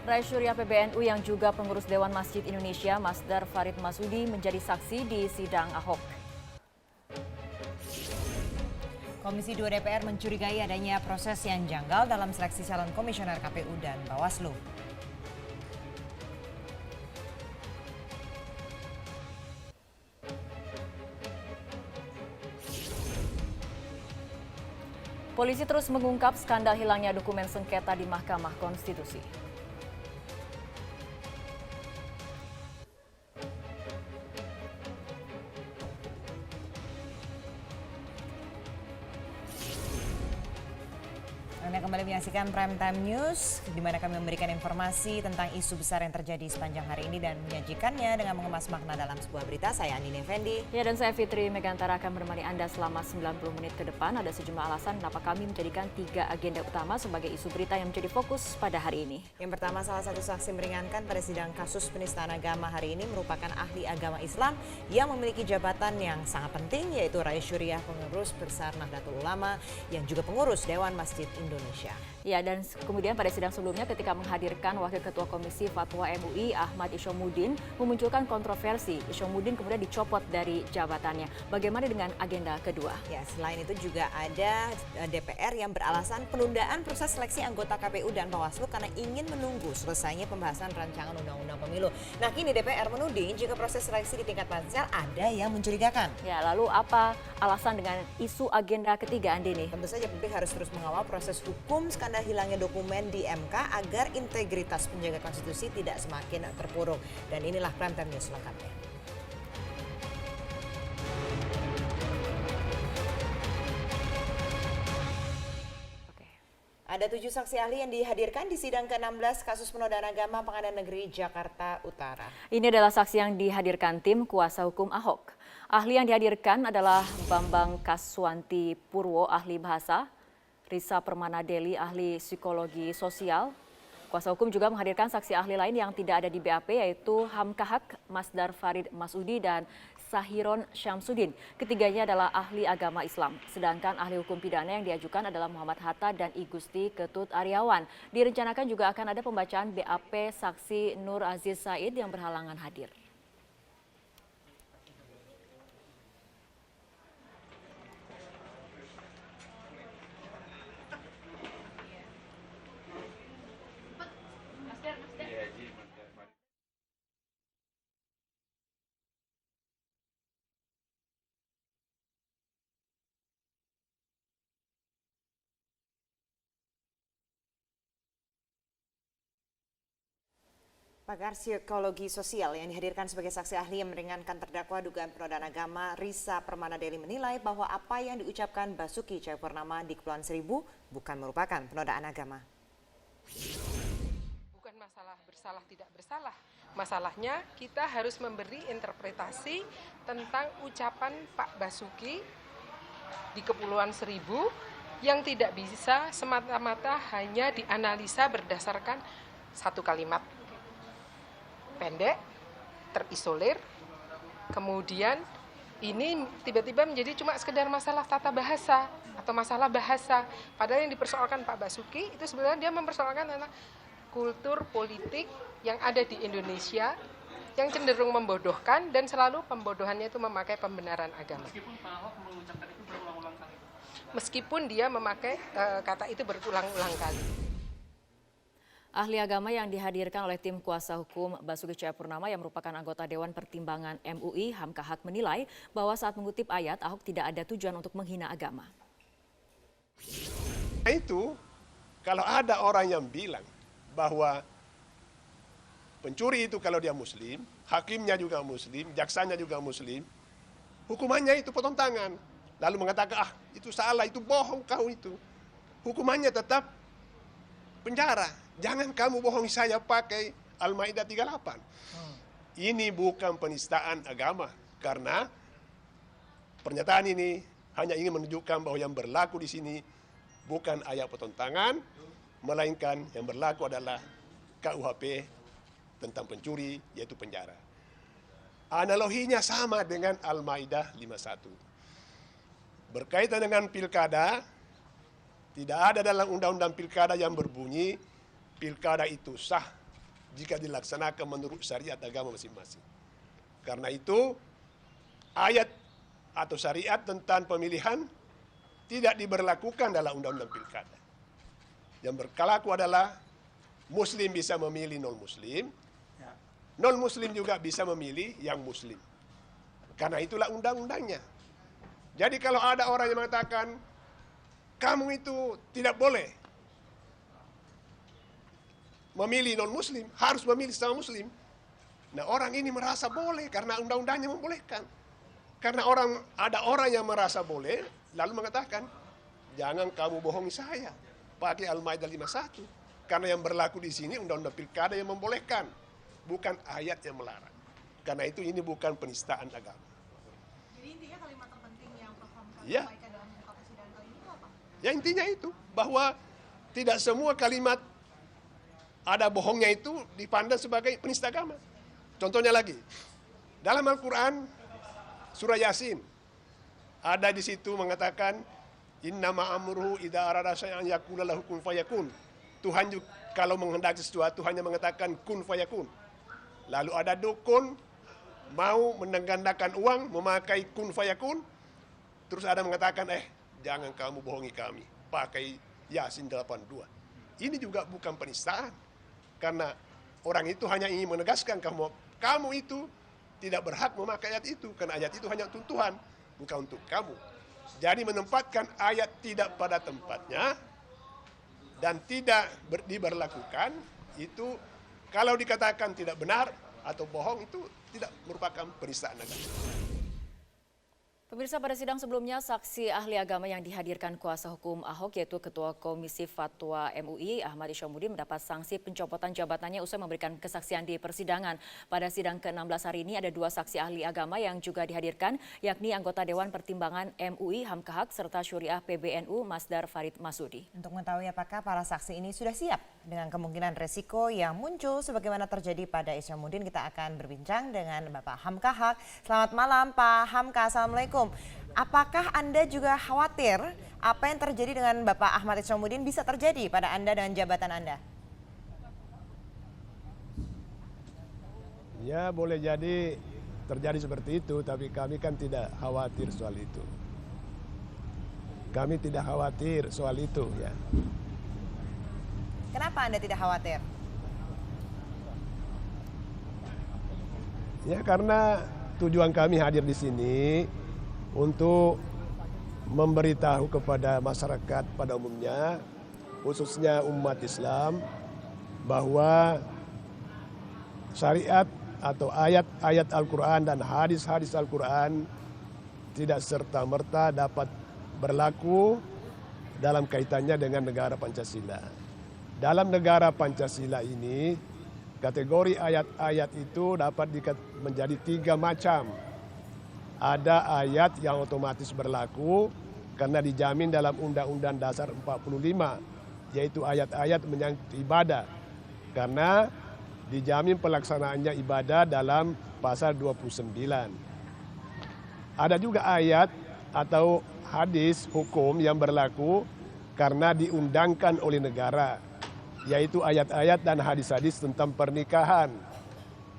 Rais Syuriah PBNU yang juga pengurus Dewan Masjid Indonesia, Masdar Farid Masudi, menjadi saksi di sidang Ahok. Komisi 2 DPR mencurigai adanya proses yang janggal dalam seleksi calon komisioner KPU dan Bawaslu. Polisi terus mengungkap skandal hilangnya dokumen sengketa di Mahkamah Konstitusi. Anda kembali menyaksikan Prime Time News, di mana kami memberikan informasi tentang isu besar yang terjadi sepanjang hari ini dan menyajikannya dengan mengemas makna dalam sebuah berita. Saya Andini Effendi. Ya, dan saya Fitri Megantara akan menemani Anda selama 90 menit ke depan. Ada sejumlah alasan kenapa kami menjadikan 3 agenda utama sebagai isu berita yang menjadi fokus pada hari ini. Yang pertama, salah satu saksi meringankan pada sidang kasus penistaan agama hari ini merupakan ahli agama Islam yang memiliki jabatan yang sangat penting, yaitu Rais Syuriah, pengurus Besar Nahdlatul Ulama, yang juga pengurus Dewan Masjid Indonesia. Ya, dan kemudian pada sidang sebelumnya ketika menghadirkan Wakil Ketua Komisi Fatwa MUI Ahmad Isyomudin memunculkan kontroversi. Isyomudin kemudian dicopot dari jabatannya. Bagaimana dengan agenda kedua? Ya, selain itu juga ada DPR yang beralasan penundaan proses seleksi anggota KPU dan Bawaslu karena ingin menunggu selesainya pembahasan rancangan undang-undang pemilu. Nah, kini DPR menuding jika proses seleksi di tingkat pansel ada yang mencurigakan. Ya, lalu apa alasan dengan isu agenda ketiga, Andini? Tentu saja publik harus terus mengawal proses hukum skandal hilangnya dokumen di MK agar integritas penjaga konstitusi tidak semakin terpuruk. Dan inilah Prime Time News lengkapnya. Ada 7 saksi ahli yang dihadirkan di sidang ke-16 kasus penodaan agama Pengadilan Negeri Jakarta Utara. Ini adalah saksi yang dihadirkan tim kuasa hukum Ahok. Ahli yang dihadirkan adalah Bambang Kaswanti Purwo, ahli bahasa, Risa Permana Deli, ahli psikologi sosial. Kuasa hukum juga menghadirkan saksi ahli lain yang tidak ada di BAP, yaitu Hamkahak, Masdar Farid Masudi, dan Sahiron Syamsuddin. Ketiganya adalah ahli agama Islam. Sedangkan ahli hukum pidana yang diajukan adalah Muhammad Hatta dan I Gusti Ketut Aryawan. Direncanakan juga akan ada pembacaan BAP saksi Nur Aziz Said yang berhalangan hadir. Pakar psikologi sosial yang dihadirkan sebagai saksi ahli yang meringankan terdakwa dugaan penodaan agama, Risa Permana Deli menilai bahwa apa yang diucapkan Basuki Cahayapurnama di Kepulauan Seribu bukan merupakan penodaan agama. Bukan masalah bersalah tidak bersalah. Masalahnya kita harus memberi interpretasi tentang ucapan Pak Basuki di Kepulauan Seribu yang tidak bisa semata-mata hanya dianalisa berdasarkan satu kalimat pendek, terisolir, kemudian ini tiba-tiba menjadi cuma sekedar masalah tata bahasa atau masalah bahasa. Padahal yang dipersoalkan Pak Basuki itu sebenarnya dia mempersoalkan tentang kultur politik yang ada di Indonesia yang cenderung membodohkan dan selalu pembodohannya itu memakai pembenaran agama. Meskipun Pak Ahok mengucapkan itu berulang-ulang kali. Meskipun dia memakai kata itu berulang-ulang kali. Ahli agama yang dihadirkan oleh tim kuasa hukum Basuki Cahayapurnama yang merupakan anggota Dewan Pertimbangan MUI, Hamkahak, menilai bahwa saat mengutip ayat, Ahok tidak ada tujuan untuk menghina agama. Itu kalau ada orang yang bilang bahwa pencuri itu kalau dia muslim, hakimnya juga muslim, jaksanya juga muslim, hukumannya itu potong tangan. Lalu mengatakan, itu salah, itu bohong kau itu. Hukumannya tetap penjara. Jangan kamu bohongi saya pakai Al-Maidah 38. Ini bukan penistaan agama. Karena pernyataan ini hanya ingin menunjukkan bahwa yang berlaku di sini bukan ayat potong tangan, melainkan yang berlaku adalah KUHP tentang pencuri, yaitu penjara. Analoginya sama dengan Al-Maidah 51. Berkaitan dengan pilkada, tidak ada dalam undang-undang pilkada yang berbunyi pilkada itu sah jika dilaksanakan menurut syariat agama masing-masing. Karena itu, ayat atau syariat tentang pemilihan tidak diberlakukan dalam undang-undang pilkada. Yang berlaku adalah muslim bisa memilih non-muslim, non-muslim juga bisa memilih yang muslim. Karena itulah undang-undangnya. Jadi kalau ada orang yang mengatakan, kamu itu tidak boleh memilih non-muslim, harus memilih sama muslim. Nah, orang ini merasa boleh karena undang-undangnya membolehkan. Karena ada orang yang merasa boleh, lalu mengatakan, jangan kamu bohongi saya, pakai Al-Maidah 51. Karena yang berlaku di sini undang-undang pilkada yang membolehkan, bukan ayat yang melarang. Karena itu ini bukan penistaan agama. Jadi intinya kalimat terpenting yang Prof. Hamka Ya. sampaikan dalam muka persidangan kali ini itu apa? Ya intinya itu, bahwa tidak semua kalimat ada bohongnya itu dipandang sebagai penista agama. Contohnya lagi, dalam Al-Quran, surah Yasin, ada di situ mengatakan, innama amruhu idza arada syai'an yaqulu lahu kun fayakun. Tuhan juga kalau menghendaki sesuatu hanya mengatakan kun fayakun. Lalu ada dukun mau menggandakan uang memakai kun fayakun, terus ada mengatakan jangan kamu bohongi kami, pakai Yasin 82. Ini juga bukan penistaan, karena orang itu hanya ingin menegaskan kamu itu tidak berhak memakai ayat itu, karena ayat itu hanya untuk Tuhan, bukan untuk kamu. Jadi menempatkan ayat tidak pada tempatnya dan tidak diberlakukan, itu kalau dikatakan tidak benar atau bohong, itu tidak merupakan penistaan agama. Pemirsa, pada sidang sebelumnya, saksi ahli agama yang dihadirkan kuasa hukum Ahok, yaitu Ketua Komisi Fatwa MUI, Ahmad Isyamudin, mendapat sanksi pencopotan jabatannya usai memberikan kesaksian di persidangan. Pada sidang ke-16 hari ini, ada 2 saksi ahli agama yang juga dihadirkan, yakni anggota Dewan Pertimbangan MUI, Hamka Haq, serta Syuriah PBNU, Masdar Farid Masudi. Untuk mengetahui apakah para saksi ini sudah siap dengan kemungkinan resiko yang muncul sebagaimana terjadi pada Isyamudin, kita akan berbincang dengan Bapak Hamka Haq. Selamat malam Pak Hamka, Assalamualaikum. Apakah Anda juga khawatir apa yang terjadi dengan Bapak Ahmad Isyamudin bisa terjadi pada Anda dengan jabatan Anda? Ya boleh jadi terjadi seperti itu, tapi kami kan tidak khawatir soal itu. Kami tidak khawatir soal itu ya. Kenapa Anda tidak khawatir? Ya karena tujuan kami hadir di sini untuk memberitahu kepada masyarakat pada umumnya, khususnya umat Islam, bahwa syariat atau ayat-ayat Al-Quran dan hadis-hadis Al-Quran tidak serta-merta dapat berlaku dalam kaitannya dengan negara Pancasila. Dalam negara Pancasila ini, kategori ayat-ayat itu dapat menjadi 3 macam. Ada ayat yang otomatis berlaku karena dijamin dalam Undang-Undang Dasar 45, yaitu ayat-ayat menyangkut ibadah. Karena dijamin pelaksanaannya ibadah dalam pasal 29. Ada juga ayat atau hadis hukum yang berlaku karena diundangkan oleh negara, yaitu ayat-ayat dan hadis-hadis tentang pernikahan.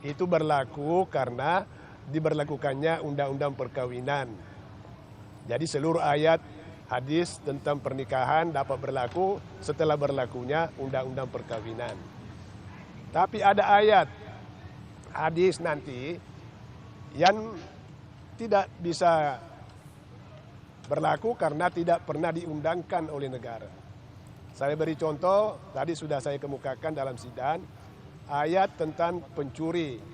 Itu berlaku karena diberlakukannya undang-undang perkawinan. Jadi seluruh ayat hadis tentang pernikahan dapat berlaku setelah berlakunya undang-undang perkawinan. Tapi ada ayat hadis nanti yang tidak bisa berlaku karena tidak pernah diundangkan oleh negara. Saya beri contoh, tadi sudah saya kemukakan dalam sidang, ayat tentang pencuri.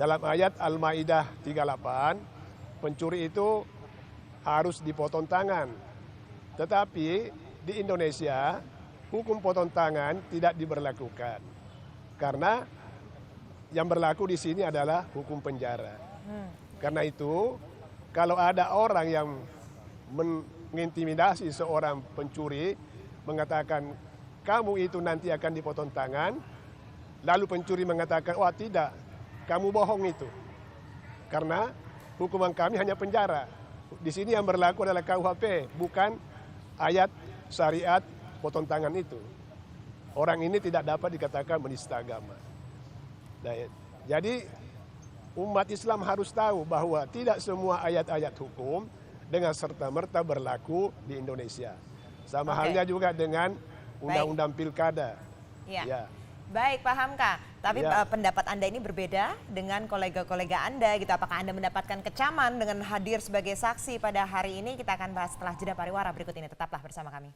Dalam ayat Al-Maidah 38, pencuri itu harus dipotong tangan. Tetapi di Indonesia, hukum potong tangan tidak diberlakukan. Karena yang berlaku di sini adalah hukum penjara. Karena itu, kalau ada orang yang mengintimidasi seorang pencuri, mengatakan, kamu itu nanti akan dipotong tangan, lalu pencuri mengatakan, wah tidak, kamu bohong itu. Karena hukuman kami hanya penjara. Di sini yang berlaku adalah KUHP, bukan ayat syariat potong tangan itu. Orang ini tidak dapat dikatakan menista agama. Jadi umat Islam harus tahu bahwa tidak semua ayat-ayat hukum dengan serta-merta berlaku di Indonesia. Sama halnya juga dengan undang-undang pilkada. Ya. Ya. Baik, Pak Hamka. Tapi Ya. pendapat Anda ini berbeda dengan kolega-kolega Anda gitu. Apakah Anda mendapatkan kecaman dengan hadir sebagai saksi pada hari ini? Kita akan bahas setelah jeda pariwara berikut ini. Tetaplah bersama kami.